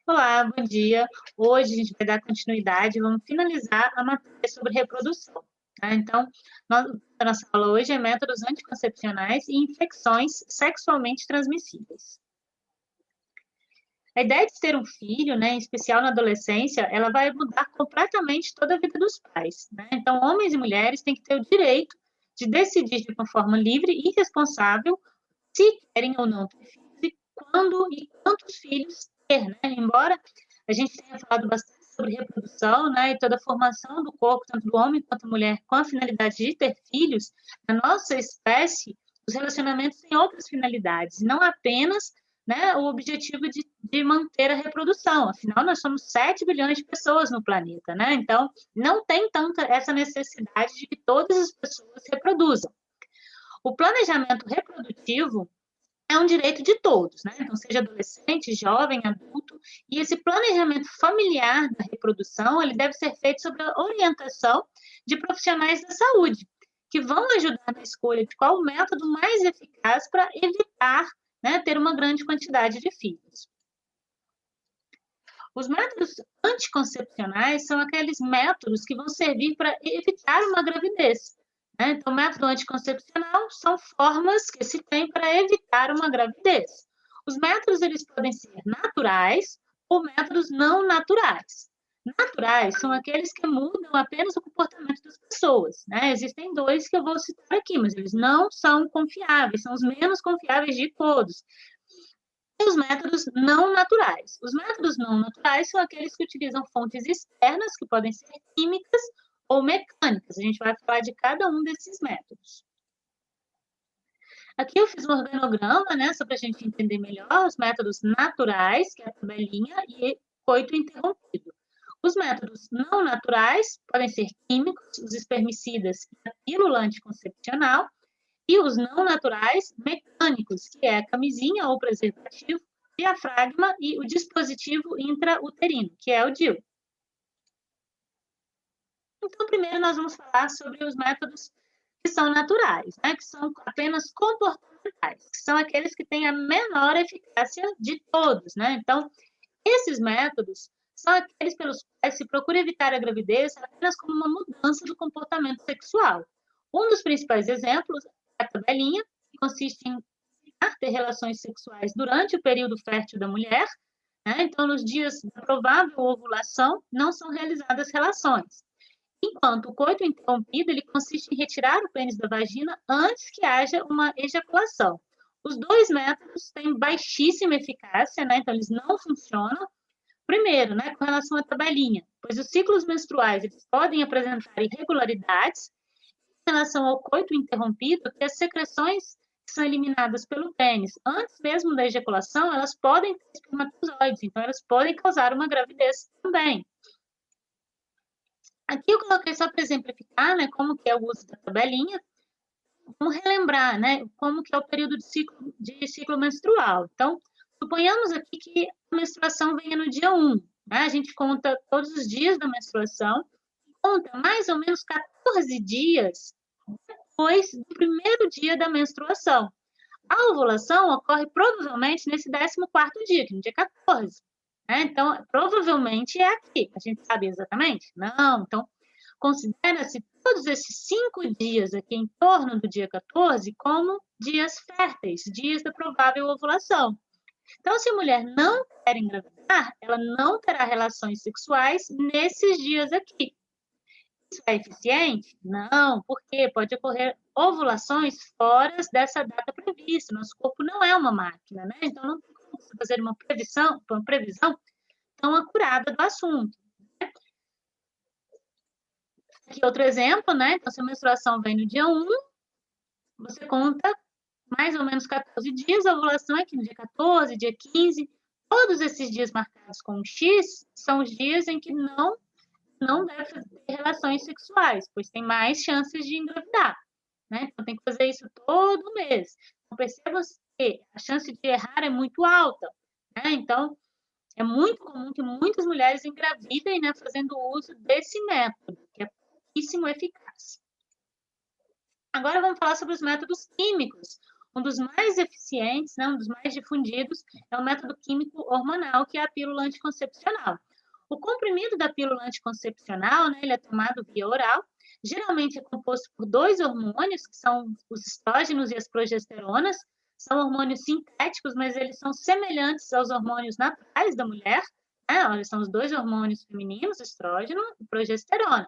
Olá, bom dia. Hoje a gente vai dar continuidade, vamos finalizar a matéria sobre reprodução. Tá? Então, a nossa aula hoje é métodos anticoncepcionais e infecções sexualmente transmissíveis. A ideia de ter um filho, né, em especial na adolescência, ela vai mudar completamente toda a vida dos pais. Né? Então, homens e mulheres têm que ter o direito de decidir de uma forma livre e responsável se querem ou não ter filhos e quando e quantos filhos ter, né? Embora a gente tenha falado bastante sobre reprodução, né, e toda a formação do corpo, tanto do homem quanto da mulher, com a finalidade de ter filhos, na nossa espécie, os relacionamentos têm outras finalidades, não apenas, né, o objetivo de manter a reprodução. Afinal, nós somos 7 bilhões de pessoas no planeta, né? Então, não tem tanta essa necessidade de que todas as pessoas reproduzam. O planejamento reprodutivo é um direito de todos, né? Então, seja adolescente, jovem, adulto, e esse planejamento familiar da reprodução, ele deve ser feito sob a orientação de profissionais da saúde, que vão ajudar na escolha de qual o método mais eficaz para evitar, né, ter uma grande quantidade de filhos. Os métodos anticoncepcionais são aqueles métodos que vão servir para evitar uma gravidez. Né? Então, método anticoncepcional são formas que se tem para evitar uma gravidez. Os métodos eles podem ser naturais ou métodos não naturais. Naturais são aqueles que mudam apenas o comportamento das pessoas. Né? Existem dois que eu vou citar aqui, mas eles não são confiáveis, são os menos confiáveis de todos. E os métodos não naturais. Os métodos não naturais são aqueles que utilizam fontes externas, que podem ser químicas ou mecânicas. A gente vai falar de cada um desses métodos. Aqui eu fiz um organograma, né, só para a gente entender melhor os métodos naturais, que é a tabelinha, e coito interrompido. Os métodos não naturais podem ser químicos, os espermicidas e a pílula anticoncepcional, e os não naturais mecânicos, que é a camisinha ou preservativo, diafragma e o dispositivo intrauterino, que é o DIU. Então, primeiro nós vamos falar sobre os métodos que são naturais, né, que são apenas comportamentais, que são aqueles que têm a menor eficácia de todos, né? Então, esses métodos são aqueles pelos quais se procura evitar a gravidez apenas como uma mudança do comportamento sexual. Um dos principais exemplos é a tabelinha, que consiste em ter relações sexuais durante o período fértil da mulher, né? Então, nos dias da provável ovulação, não são realizadas relações. Enquanto o coito interrompido, ele consiste em retirar o pênis da vagina antes que haja uma ejaculação. Os dois métodos têm baixíssima eficácia, né? Então eles não funcionam. Primeiro, né, com relação à tabelinha, pois os ciclos menstruais eles podem apresentar irregularidades em relação ao coito interrompido, que as secreções que são eliminadas pelo pênis antes mesmo da ejaculação, elas podem ter espermatozoides, então elas podem causar uma gravidez também. Aqui eu coloquei só para exemplificar, né, como que é o uso da tabelinha, vamos relembrar, né, como que é o período de ciclo menstrual. Então, suponhamos aqui que a menstruação venha no dia 1, né, a gente conta todos os dias da menstruação, conta mais ou menos 14 dias depois do primeiro dia da menstruação. A ovulação ocorre provavelmente nesse 14º dia, que é no dia 14. Né? Então, provavelmente é aqui. A gente sabe exatamente? Não. Então, considera-se todos esses 5 dias aqui em torno do dia 14 como dias férteis, dias da provável ovulação. Então, se a mulher não quer engravidar, ela não terá relações sexuais nesses dias aqui. Isso é eficiente? Não, porque pode ocorrer ovulações fora dessa data prevista. Nosso corpo não é uma máquina, né? Então, não tem como fazer uma previsão tão acurada do assunto. Né? Aqui outro exemplo, né? Então, se a menstruação vem no dia 1, você conta mais ou menos 14 dias, a ovulação é aqui no dia 14, dia 15. Todos esses dias marcados com um X são os dias em que não deve ter relações sexuais, pois tem mais chances de engravidar, né? Então tem que fazer isso todo mês. Então percebam que a chance de errar é muito alta, né? Então é muito comum que muitas mulheres engravidem, né, fazendo uso desse método, que é pouquíssimo eficaz. Agora vamos falar sobre os métodos químicos. um dos mais eficientes, né, um dos mais difundidos, é o método químico hormonal, que é a pílula anticoncepcional. O comprimido da pílula anticoncepcional, né, ele é tomado via oral, geralmente é composto por dois hormônios, que são os estrógenos e as progesteronas, são hormônios sintéticos, mas eles são semelhantes aos hormônios naturais da mulher, né? Eles são os dois hormônios femininos, estrógeno e progesterona.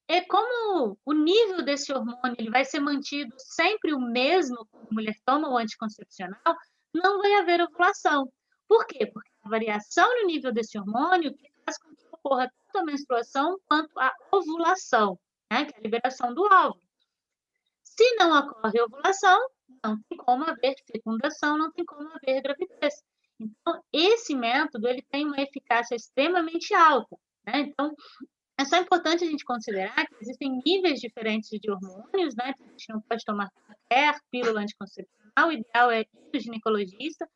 E como o nível desse hormônio ele vai ser mantido sempre o mesmo quando a mulher toma o anticoncepcional, não vai haver ovulação. Por quê? Porque a variação no nível desse hormônio faz com que ocorra tanto a menstruação quanto a ovulação, né? Que é a liberação do óvulo. Se não ocorre ovulação, não tem como haver fecundação, não tem como haver gravidez. Então, esse método ele tem uma eficácia extremamente alta, né? Então, é só importante a gente considerar que existem níveis diferentes de hormônios, né? A gente não pode tomar qualquer pílula anticoncepcional, o ideal é ir ao ginecologista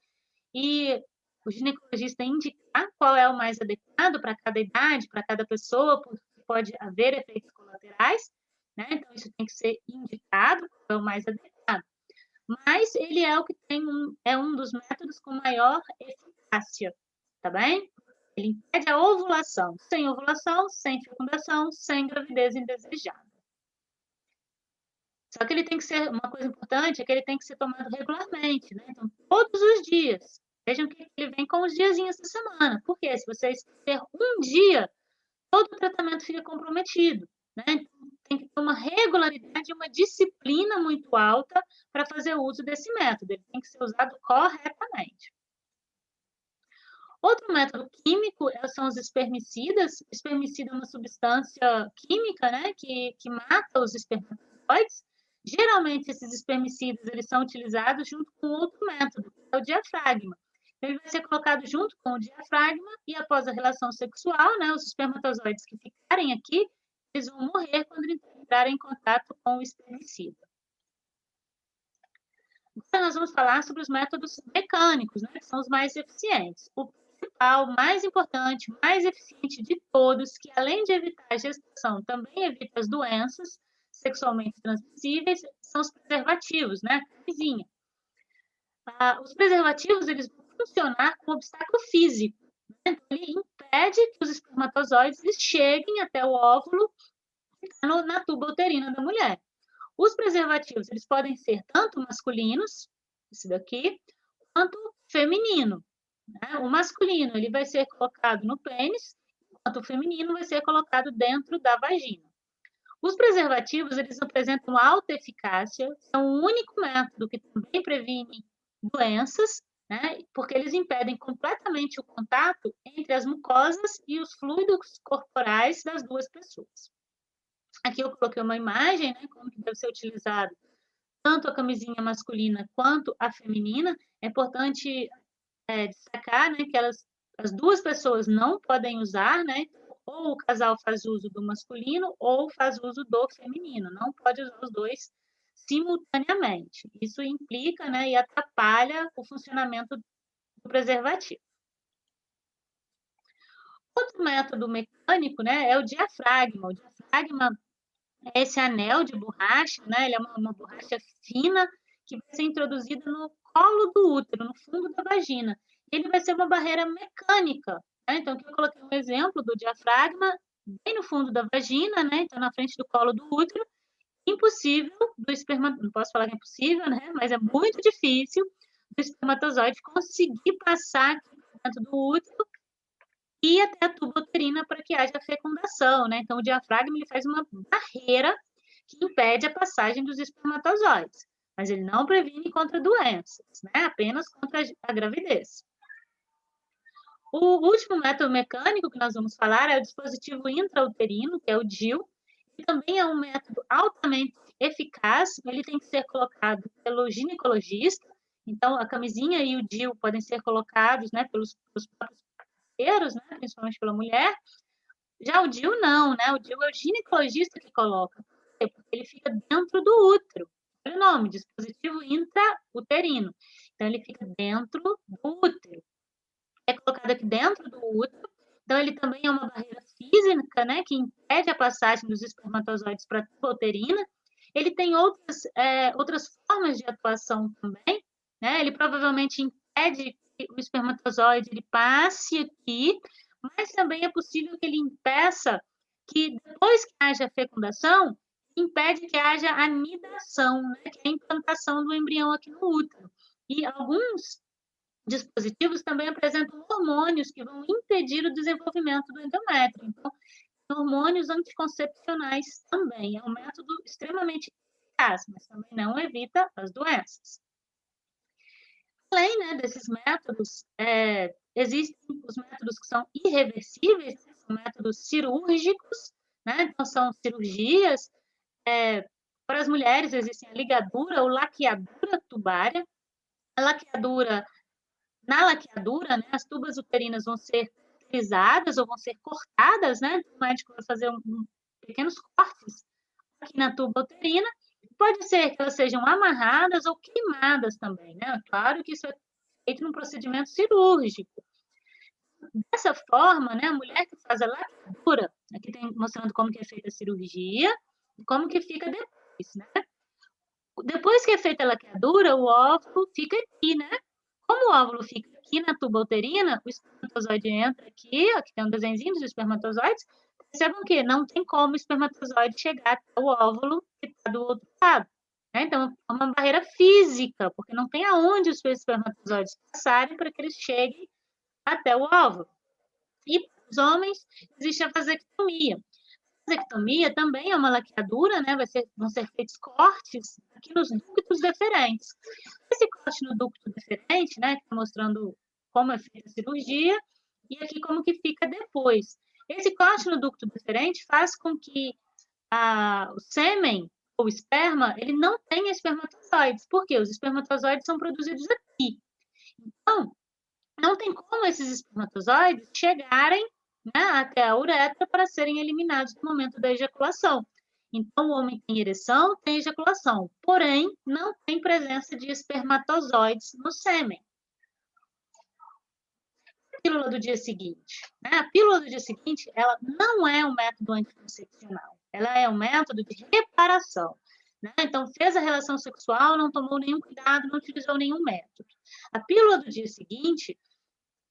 e o ginecologista indicar qual é o mais adequado para cada idade, para cada pessoa, porque pode haver efeitos colaterais, né? Então, isso tem que ser indicado qual é o mais adequado. Mas ele é o que é um dos métodos com maior eficácia, tá bem? Ele impede a ovulação. Sem ovulação, sem fecundação, sem gravidez indesejada. Só que ele tem que ser, uma coisa importante é que ele tem que ser tomado regularmente, né? Então, todos os dias. Vejam que ele vem com os diazinhos da semana. Porque se você esquecer um dia, todo o tratamento fica comprometido, né? Então, tem que ter uma regularidade e uma disciplina muito alta para fazer uso desse método. Ele tem que ser usado corretamente. Outro método químico são os espermicidas. Espermicida é uma substância química, né, que mata os espermatozoides. Geralmente, esses espermicidas eles são utilizados junto com outro método, que é o diafragma. Ele vai ser colocado junto com o diafragma e, após a relação sexual, né, os espermatozoides que ficarem aqui, eles vão morrer quando entrarem em contato com o espermicida. Agora nós vamos falar sobre os métodos mecânicos, né, que são os mais eficientes. O principal, mais importante, mais eficiente de todos, que além de evitar a gestação, também evita as doenças sexualmente transmissíveis, são os preservativos, né? A camisinha. Os preservativos, eles vão funcionar como obstáculo físico, né? Então, ele impede que os espermatozoides cheguem até o óvulo na tuba uterina da mulher. Os preservativos, eles podem ser tanto masculinos, esse daqui, quanto feminino. Né? O masculino, ele vai ser colocado no pênis, enquanto o feminino vai ser colocado dentro da vagina. Os preservativos, eles apresentam alta eficácia, são o único método que também previne doenças, né? Porque eles impedem completamente o contato entre as mucosas e os fluidos corporais das duas pessoas. Aqui eu coloquei uma imagem, né, como que deve ser utilizado tanto a camisinha masculina quanto a feminina. É importante destacar, né, que as duas pessoas não podem usar, né, ou o casal faz uso do masculino ou faz uso do feminino, não pode usar os dois simultaneamente. Isso implica, né, e atrapalha o funcionamento do preservativo. Outro método mecânico, né, é o diafragma. O diafragma é esse anel de borracha, né, ele é uma borracha fina que vai ser introduzida no colo do útero, no fundo da vagina. Ele vai ser uma barreira mecânica, né? Então, aqui eu coloquei um exemplo do diafragma bem no fundo da vagina, né? Então, na frente do colo do útero. Impossível do espermatozoide, não posso falar que é impossível, né? Mas é muito difícil do espermatozoide conseguir passar dentro do útero e até a tuba uterina para que haja fecundação, né? Então, o diafragma ele faz uma barreira que impede a passagem dos espermatozoides, mas ele não previne contra doenças, né? Apenas contra a gravidez. O último método mecânico que nós vamos falar é o dispositivo intrauterino, que é o DIU, que também é um método altamente eficaz. Ele tem que ser colocado pelo ginecologista, então a camisinha e o DIU podem ser colocados, né, pelos próprios parceiros, né, principalmente pela mulher. Já o DIU não, né? O DIU é o ginecologista que coloca, porque ele fica dentro do útero. Olha o nome, dispositivo intrauterino. Então, ele fica dentro do útero. É colocado aqui dentro do útero. Então, ele também é uma barreira física, né, que impede a passagem dos espermatozoides para a tuba uterina. Ele tem outras formas formas de atuação também, né? Ele provavelmente impede que o espermatozoide ele passe aqui, mas também é possível que ele impeça que, depois que haja fecundação, impede que haja anidação, né? Que é a implantação do embrião aqui no útero. E alguns dispositivos também apresentam hormônios que vão impedir o desenvolvimento do endométrio. Então, hormônios anticoncepcionais também. É um método extremamente eficaz, mas também não evita as doenças. Além, né, desses métodos, existem os métodos que são irreversíveis, são métodos cirúrgicos, né? Então, são cirurgias. Para as mulheres, existem a ligadura ou laqueadura tubária. A laqueadura, na laqueadura, né, as tubas uterinas vão ser frisadas ou vão ser cortadas, né? O médico vai fazer pequenos cortes aqui na tuba uterina. Pode ser que elas sejam amarradas ou queimadas também, né? Claro que isso é feito num procedimento cirúrgico. Dessa forma, né, a mulher que faz a laqueadura, aqui tem mostrando como que é feita a cirurgia e como que fica depois, né? Depois que é feita a laqueadura, o óvulo fica aqui, né? Como o óvulo fica aqui na tuba uterina, o espermatozoide entra aqui, aqui tem um desenho dos espermatozoides, percebam que não tem como o espermatozoide chegar até o óvulo que está do outro lado. Né? Então, é uma barreira física, porque não tem aonde os espermatozoides passarem para que eles cheguem até o óvulo. E para os homens, existe a vasectomia. A vasectomia também é uma laqueadura, né? Vão ser feitos cortes aqui nos ductos deferentes. Esse corte no ducto deferente, né, que está mostrando como é feita a cirurgia, e aqui como que fica depois. Esse corte no ducto deferente faz com que o sêmen, ou esperma, ele não tenha espermatozoides. Por quê? Os espermatozoides são produzidos aqui. Então, não tem como esses espermatozoides chegarem, né, até a uretra para serem eliminados no momento da ejaculação. Então, o homem tem ereção, tem ejaculação, porém, não tem presença de espermatozoides no sêmen. A pílula do dia seguinte. Né? A pílula do dia seguinte, ela não é um método anticoncepcional, ela é um método de reparação. Né? Então, fez a relação sexual, não tomou nenhum cuidado, não utilizou nenhum método. A pílula do dia seguinte,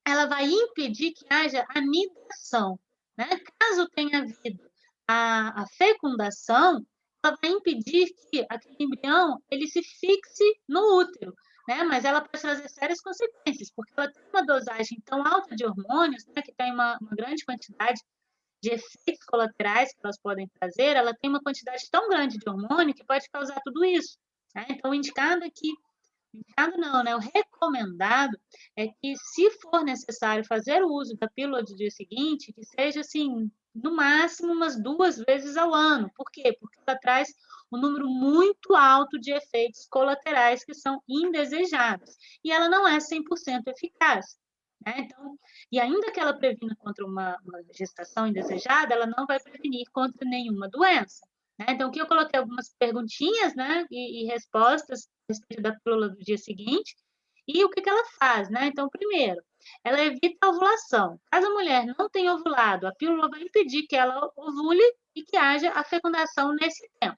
ela vai impedir que haja anidação. Né? Caso tenha havido a fecundação, ela vai impedir que aquele embrião ele se fixe no útero, né? Mas ela pode trazer sérias consequências, porque ela tem uma dosagem tão alta de hormônios, né, que tem uma grande quantidade de efeitos colaterais que elas podem trazer, ela tem uma quantidade tão grande de hormônio que pode causar tudo isso. Né? Então, indicado não, né? O recomendado é que, se for necessário fazer o uso da pílula do dia seguinte, que seja assim, no máximo umas 2 vezes ao ano. Por quê? Porque ela traz um número muito alto de efeitos colaterais que são indesejados. E ela não é 100% eficaz. Né? Então, e ainda que ela previna contra uma gestação indesejada, ela não vai prevenir contra nenhuma doença. Né? Então, aqui eu coloquei algumas perguntinhas, né, e respostas a respeito da pílula do dia seguinte, e o que ela faz, né? Então, primeiro, ela evita a ovulação. Caso a mulher não tenha ovulado, a pílula vai impedir que ela ovule e que haja a fecundação nesse tempo.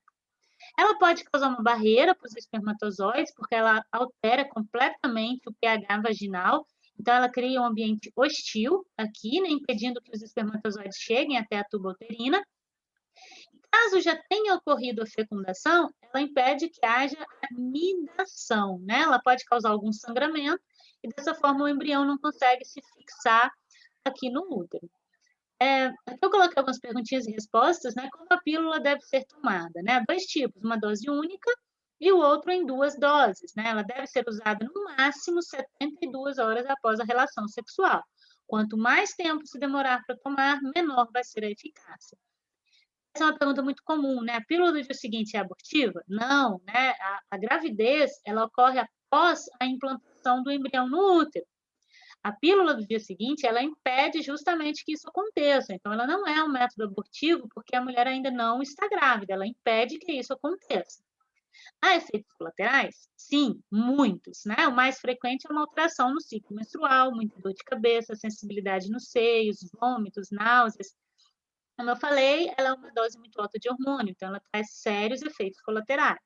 Ela pode causar uma barreira para os espermatozoides, porque ela altera completamente o pH vaginal, então ela cria um ambiente hostil aqui, né, impedindo que os espermatozoides cheguem até a tuba uterina. Caso já tenha ocorrido a fecundação, ela impede que haja anidação, né? Ela pode causar algum sangramento e dessa forma o embrião não consegue se fixar aqui no útero. Aqui eu coloquei algumas perguntinhas e respostas, né? Como a pílula deve ser tomada, né? 2 tipos, uma dose única e o outro em 2 doses, né? Ela deve ser usada no máximo 72 horas após a relação sexual. Quanto mais tempo se demorar para tomar, menor vai ser a eficácia. Essa é uma pergunta muito comum, né? A pílula do dia seguinte é abortiva? Não, né? A gravidez, ela ocorre após a implantação do embrião no útero. A pílula do dia seguinte, ela impede justamente que isso aconteça. Então, ela não é um método abortivo porque a mulher ainda não está grávida. Ela impede que isso aconteça. Há efeitos colaterais? Sim, muitos, né? O mais frequente é uma alteração no ciclo menstrual, muita dor de cabeça, sensibilidade nos seios, vômitos, náuseas. Como eu falei, ela é uma dose muito alta de hormônio, então ela traz sérios efeitos colaterais.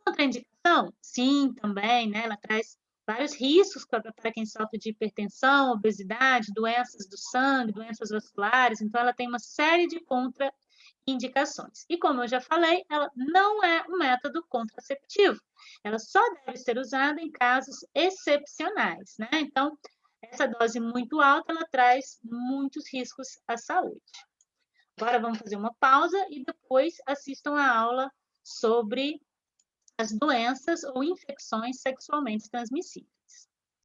Contraindicação? Sim, também, né? Ela traz vários riscos para quem sofre de hipertensão, obesidade, doenças do sangue, doenças vasculares, então ela tem uma série de contraindicações. E como eu já falei, ela não é um método contraceptivo. Ela só deve ser usada em casos excepcionais, né? Então, essa dose muito alta, ela traz muitos riscos à saúde. Agora vamos fazer uma pausa e depois assistam a aula sobre as doenças ou infecções sexualmente transmissíveis.